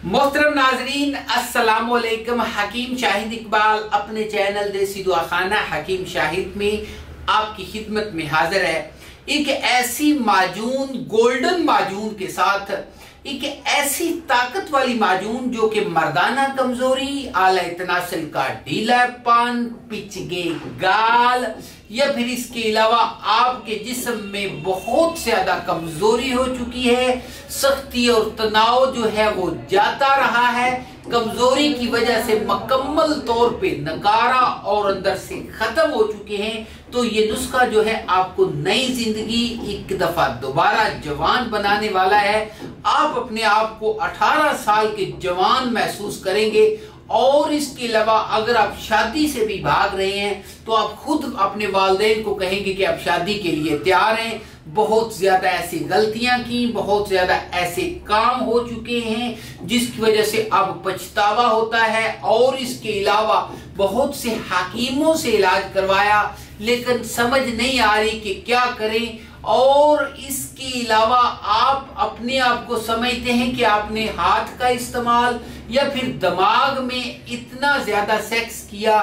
मोहतरम नाजरीन अस्सलाम वालेकुम। हकीम शाहिद इकबाल अपने चैनल देसी दुआखाना हकीम शाहिद में आपकी खिदमत में हाजिर है। एक ऐसी माजून, गोल्डन माजून के साथ एक ऐसी ताकत वाली माजून जो कि मर्दाना कमजोरी, आला तनासल का ढीलापन, पिचगे गाल या फिर इसके अलावा आपके जिस्म में बहुत ज्यादा कमजोरी हो चुकी है, सख्ती और तनाव जो है वो जाता रहा है, कमजोरी की वजह से मुकम्मल तौर पे नकारा और अंदर से खत्म हो चुके हैं, तो ये नुस्खा जो है आपको नई जिंदगी एक दफा दोबारा जवान बनाने वाला है। आप अपने आप को 18 साल के जवान महसूस करेंगे। और इसके अलावा अगर आप शादी से भी भाग रहे हैं तो आप खुद अपने वालिदैन को कहेंगे कि आप शादी के लिए तैयार हैं। बहुत ज्यादा ऐसी गलतियां की, बहुत ज्यादा ऐसे काम हो चुके हैं जिसकी वजह से अब पछतावा होता है। और इसके अलावा बहुत से हकीमों से इलाज करवाया लेकिन समझ नहीं आ रही कि क्या करें। और इसके अलावा आप अपने आप को समझते हैं कि आपने हाथ का इस्तेमाल या फिर दिमाग में इतना ज्यादा सेक्स किया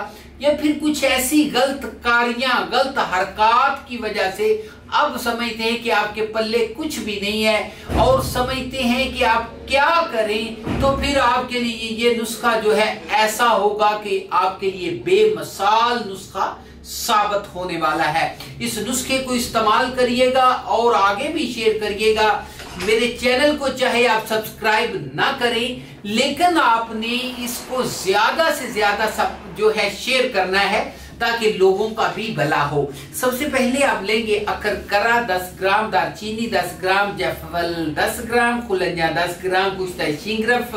या फिर कुछ ऐसी गलत कार्यां, गलत हरकत की वजह से अब समझते हैं कि आपके पल्ले कुछ भी नहीं है और समझते हैं कि आप क्या करें। तो फिर आपके लिए ये नुस्खा जो है ऐसा होगा कि आपके लिए बेमिसाल नुस्खा साबित होने वाला है। इस नुस्खे को इस्तेमाल करिएगा और आगे भी शेयर करिएगा। मेरे चैनल को चाहे आप सब्सक्राइब ना करें लेकिन आपने इसको ज्यादा से ज्यादा जो है शेयर करना है ताकि लोगों का भी भला हो। सबसे पहले आप लेंगे अकरकरा 10 ग्राम, दालचीनी 10 ग्राम, जायफल 10 ग्राम, खुलंजा 10 ग्राम, कुश्ता शिंगरफ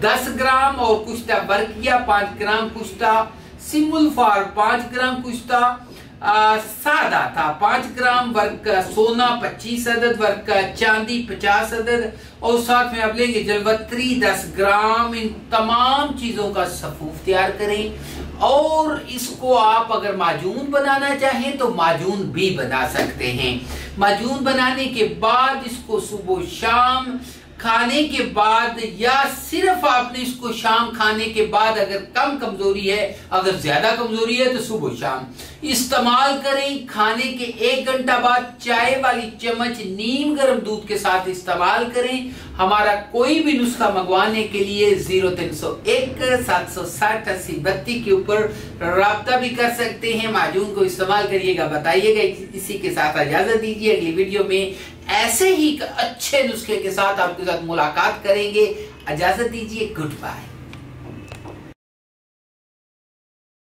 10 ग्राम और कुश्ता बरकिया 5 ग्राम, कुश्ता सिमुलफार 5 ग्राम, कुश्ता सादा था 5 ग्राम, वर्क का सोना 25 अदद, वर्क का चांदी 50 अदद और साथ में आप लेंगे जलवत्री 10 ग्राम। इन तमाम चीजों का सफूफ तैयार करें और इसको आप अगर माजून बनाना चाहें तो माजून भी बना सकते हैं। माजून बनाने के बाद इसको सुबह शाम खाने के बाद या सिर्फ आपने इसको शाम खाने के बाद, अगर कम कमजोरी है, अगर ज्यादा कमजोरी है तो सुबह शाम इस्तेमाल करें। खाने के 1 घंटा बाद चाय वाली चम्मच नीम गर्म दूध के साथ इस्तेमाल करें। हमारा कोई भी नुस्खा मंगवाने के लिए 0301 760 80 32 के ऊपर राब्ता भी कर सकते हैं। माजून को इस्तेमाल करिएगा, बताइएगा। इसी के साथ इजाजत दीजिए, अगली वीडियो में ऐसे ही अच्छे नुस्खे के साथ आपके साथ मुलाकात करेंगे। इजाजत दीजिए, गुड बाय।